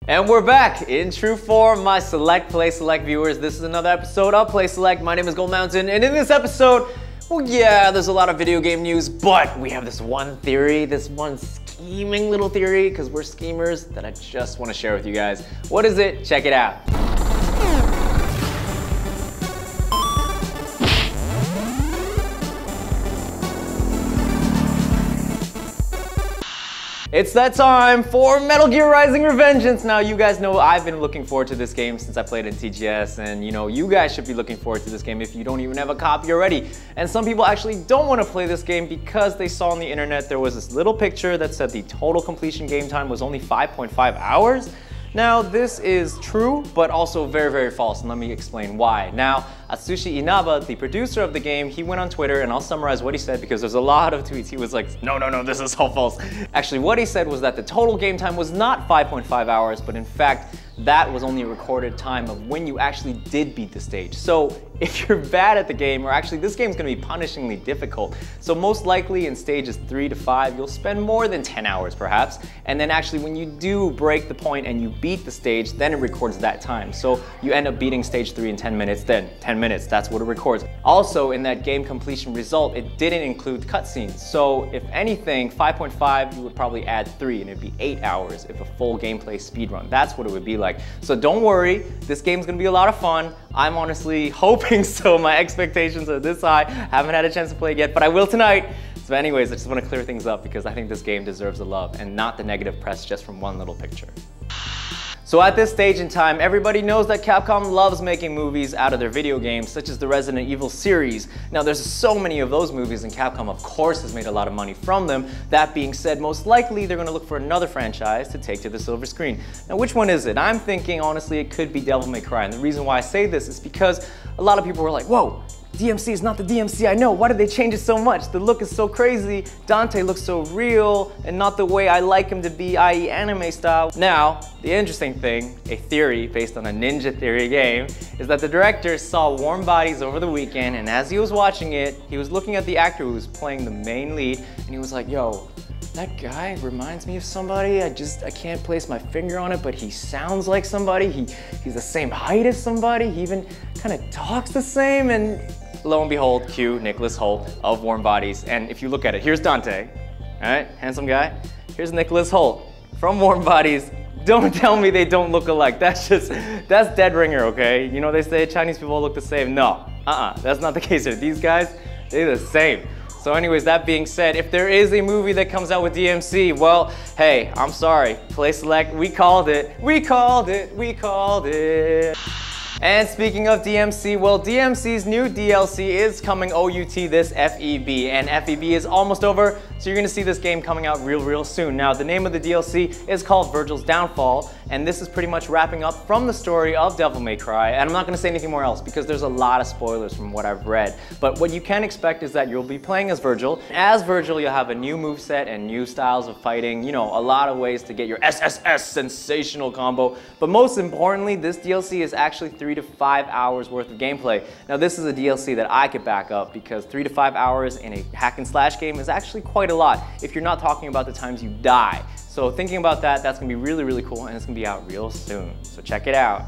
And we're back in true form, my Select Play Select viewers. This is another episode of Play Select. My name is Gold Mountain, and in this episode, well, yeah, there's a lot of video game news, but we have this one theory, this one scheming little theory, because we're schemers, that I just want to share with you guys. What is it? Check it out. It's that time for Metal Gear Rising: Revengeance. Now, you guys know I've been looking forward to this game since I played in TGS, and you know, you guys should be looking forward to this game if you don't even have a copy already. And some people actually don't want to play this game because they saw on the internet there was this little picture that said the total completion game time was only 5.5 hours. Now, this is true, but also very, very false, and let me explain why. Now, Atsushi Inaba, the producer of the game, he went on Twitter, and I'll summarize what he said because there's a lot of tweets. He was like, no, this is all false. Actually, what he said was that the total game time was not 5.5 hours, but in fact, that was only a recorded time of when you actually did beat the stage. So if you're bad at the game, or actually this game's gonna be punishingly difficult, so most likely in stages 3 to 5, you'll spend more than 10 hours perhaps, and then actually when you do break the point and you beat the stage, then it records that time. So you end up beating stage 3 in 10 minutes, then 10 minutes, that's what it records. Also, in that game completion result, it didn't include cutscenes. So if anything, 5.5, you would probably add 3, and it'd be 8 hours if a full gameplay speedrun. That's what it would be like. So don't worry, this game's gonna be a lot of fun. I'm honestly hoping so. My expectations are this high. Haven't had a chance to play it yet, but I will tonight. So anyways, I just want to clear things up because I think this game deserves the love and not the negative press just from one little picture. So at this stage in time, everybody knows that Capcom loves making movies out of their video games, such as the Resident Evil series. Now, there's so many of those movies, and Capcom, of course, has made a lot of money from them. That being said, most likely they're going to look for another franchise to take to the silver screen. Now, which one is it? I'm thinking, honestly, it could be Devil May Cry. And the reason why I say this is because a lot of people were like, whoa, DMC is not the DMC I know. Why did they change it so much? The look is so crazy. Dante looks so real and not the way I like him to be, i.e. anime style. Now, the interesting thing, a theory based on a Ninja Theory game, is that the director saw Warm Bodies over the weekend, and as he was watching it, he was looking at the actor who was playing the main lead, and he was like, yo, that guy reminds me of somebody. I can't place my finger on it, but he sounds like somebody. He's the same height as somebody. He even kind of talks the same, and lo and behold, cue Nicholas Hoult of Warm Bodies. And if you look at it, here's Dante, all right, handsome guy. Here's Nicholas Hoult from Warm Bodies. Don't tell me they don't look alike. That's dead ringer, okay? You know, they say Chinese people look the same. No, that's not the case here. These guys, they're the same. So anyways, that being said, if there is a movie that comes out with DMC, well, hey, I'm sorry. Play Select, we called it. We called it. We called it. And speaking of DMC, well, DMC's new DLC is coming OUT this FEB, and FEB is almost over, so you're gonna see this game coming out real soon. Now, the name of the DLC is called Virgil's Downfall, and this is pretty much wrapping up from the story of Devil May Cry, and I'm not gonna say anything more else because there's a lot of spoilers from what I've read. But what you can expect is that you'll be playing as Virgil. As Virgil, you'll have a new moveset and new styles of fighting, you know, a lot of ways to get your SSS sensational combo. But most importantly, this DLC is actually 3 to 5 hours worth of gameplay. Now, this is a DLC that I could back up because 3 to 5 hours in a hack and slash game is actually quite a lot if you're not talking about the times you die. So thinking about that, that's gonna be really cool, and it's gonna be out real soon. So check it out.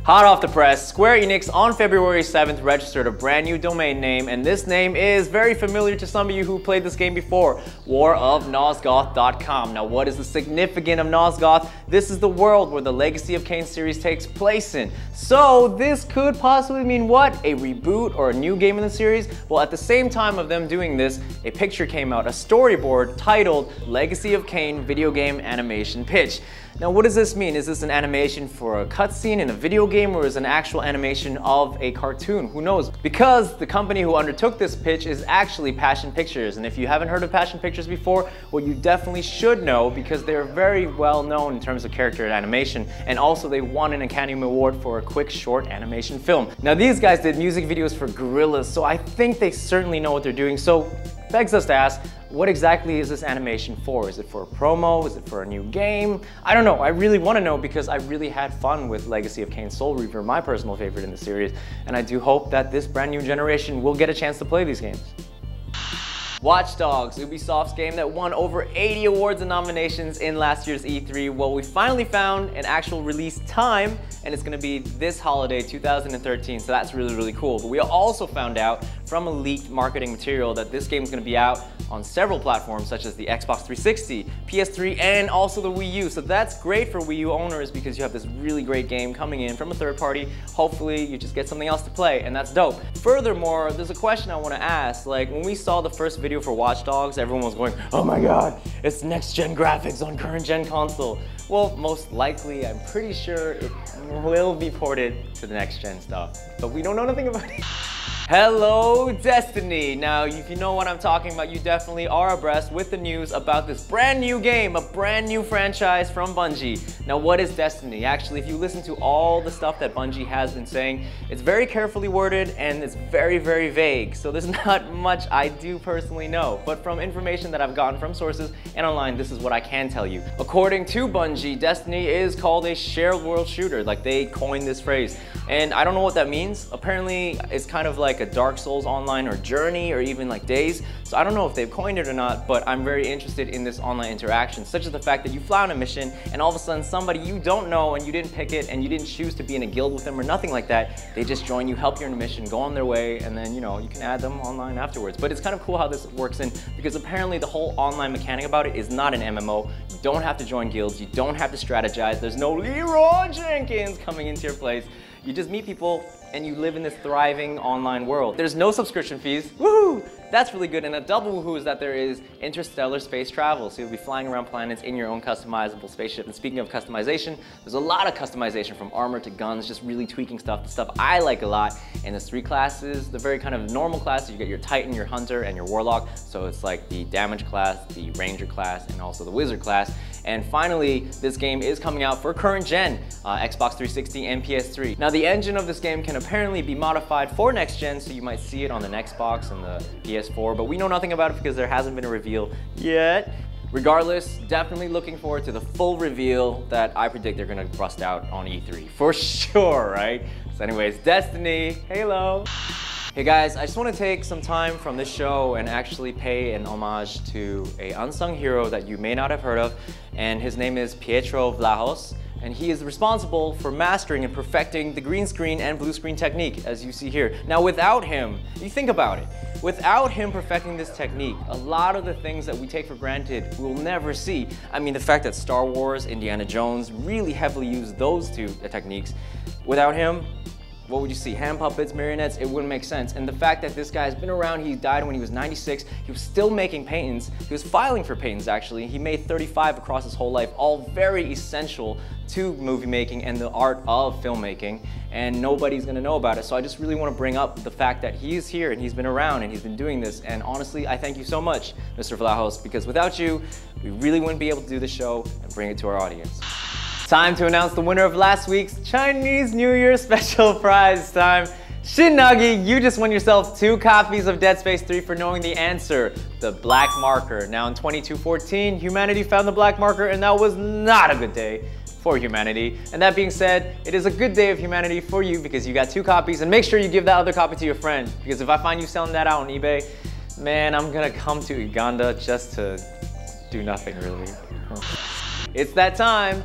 Hot off the press, Square Enix on February 7th registered a brand new domain name, and this name is very familiar to some of you who played this game before, warofnosgoth.com. Now, what is the significance of Nosgoth? This is the world where the Legacy of Kain series takes place in. So this could possibly mean what? A reboot or a new game in the series? Well, at the same time of them doing this, a picture came out, a storyboard titled Legacy of Kain Video Game Animation Pitch. Now, what does this mean? Is this an animation for a cutscene in a video game, or is it an actual animation of a cartoon? Who knows? Because the company who undertook this pitch is actually Passion Pictures, and if you haven't heard of Passion Pictures before, well, you definitely should know because they're very well known in terms of character and animation, and also they won an Academy Award for a quick short animation film. Now, these guys did music videos for Gorillaz, so I think they certainly know what they're doing. So begs us to ask, what exactly is this animation for? Is it for a promo? Is it for a new game? I don't know. I really want to know because I really had fun with Legacy of Kain Soul Reaver, my personal favorite in the series, and I do hope that this brand new generation will get a chance to play these games. WatchDogs, Ubisoft's game that won over 80 awards and nominations in last year's E3. Well, we finally found an actual release time, and it's gonna be this holiday, 2013, so that's really, really cool. But we also found out from a leaked marketing material that this game is gonna be out on several platforms such as the Xbox 360, PS3, and also the Wii U. So that's great for Wii U owners because you have this really great game coming in from a third party. Hopefully you just get something else to play, and that's dope. Furthermore, there's a question I wanna ask. Like, when we saw the first video for WatchDogs, everyone was going, oh my god, it's next-gen graphics on current-gen console. Well, most likely, I'm pretty sure it will be ported to the next-gen stuff, but we don't know nothing about it. Hello, Destiny. Now, if you know what I'm talking about, you definitely are abreast with the news about this brand new game, a brand new franchise from Bungie. Now, what is Destiny? Actually, if you listen to all the stuff that Bungie has been saying, it's very carefully worded and it's very, very vague. So there's not much I do personally know. But from information that I've gotten from sources and online, this is what I can tell you. According to Bungie, Destiny is called a shared world shooter. Like, they coined this phrase. And I don't know what that means. Apparently, it's kind of like a Dark Souls Online or Journey or even like Days. So I don't know if they've coined it or not, but I'm very interested in this online interaction, such as the fact that you fly on a mission and all of a sudden somebody you don't know and you didn't pick it and you didn't choose to be in a guild with them or nothing like that. They just join you, help you in a mission, go on their way, and then, you know, you can add them online afterwards. But it's kind of cool how this works in, because apparently the whole online mechanic about it is not an MMO. You don't have to join guilds, you don't have to strategize, there's no Leroy Jenkins coming into your place. You just meet people and you live in this thriving online world. There's no subscription fees. Woohoo! That's really good. And a double woohoo is that there is interstellar space travel. So you'll be flying around planets in your own customizable spaceship. And speaking of customization, there's a lot of customization from armor to guns, just really tweaking stuff. The stuff I like a lot. And there's 3 classes, the very kind of normal classes. You get your Titan, your Hunter, and your Warlock. So it's like the damage class, the Ranger class, and also the Wizard class. And finally, this game is coming out for current gen, Xbox 360 and PS3. Now, the engine of this game can apparently be modified for next gen, so you might see it on the Xbox and the PS4, but we know nothing about it because there hasn't been a reveal yet. Regardless, definitely looking forward to the full reveal that I predict they're gonna bust out on E3, for sure, right? So anyways, Destiny, Halo. Hey guys, I just want to take some time from this show and actually pay an homage to an unsung hero that you may not have heard of, and his name is Pietro Vlahos, and he is responsible for mastering and perfecting the green screen and blue screen technique, as you see here. Now, without him, you think about it, without him perfecting this technique, a lot of the things that we take for granted we'll never see. I mean, the fact that Star Wars, Indiana Jones really heavily use those 2 techniques. Without him, what would you see? Hand puppets, marionettes, it wouldn't make sense. And the fact that this guy's been around, he died when he was 96, he was still making patents, he was filing for patents actually, he made 35 across his whole life, all very essential to movie making and the art of filmmaking, and nobody's gonna know about it. So I just really wanna bring up the fact that he's here and he's been around and he's been doing this, and honestly, I thank you so much, Mr. Vlahos, because without you, we really wouldn't be able to do the show and bring it to our audience. Time to announce the winner of last week's Chinese New Year special prize time. Shin-Nagi, you just won yourself 2 copies of Dead Space 3 for knowing the answer, the black marker. Now in 2214, humanity found the black marker, and that was not a good day for humanity. And that being said, it is a good day of humanity for you because you got 2 copies, and make sure you give that other copy to your friend, because if I find you selling that out on eBay, man, I'm gonna come to Uganda just to do nothing really. It's that time.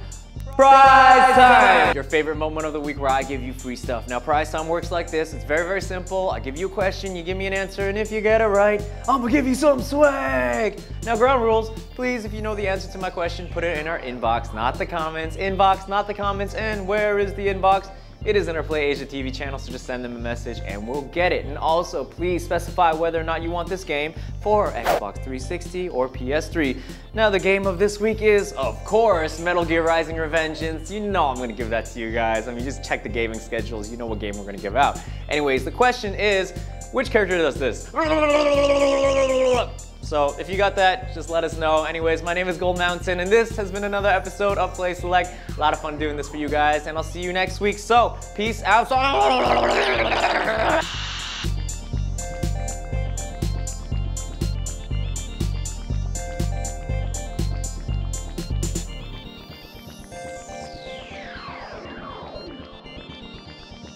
Prize time! Your favorite moment of the week where I give you free stuff. Now, prize time works like this. It's very, very simple. I give you a question, you give me an answer, and if you get it right, I'm gonna give you some swag. Now, ground rules, please, if you know the answer to my question, put it in our inbox, not the comments. Inbox, not the comments. And where is the inbox? It is in our Play Asia TV channel, so just send them a message and we'll get it. And also, please specify whether or not you want this game for Xbox 360 or PS3. Now, the game of this week is, of course, Metal Gear Rising: Revengeance. You know I'm gonna give that to you guys. I mean, just check the gaming schedules, you know what game we're gonna give out. Anyways, the question is, which character does this? So if you got that, just let us know. Anyways, my name is Gold Mountain, and this has been another episode of Play Select. A lot of fun doing this for you guys, and I'll see you next week. So, peace out.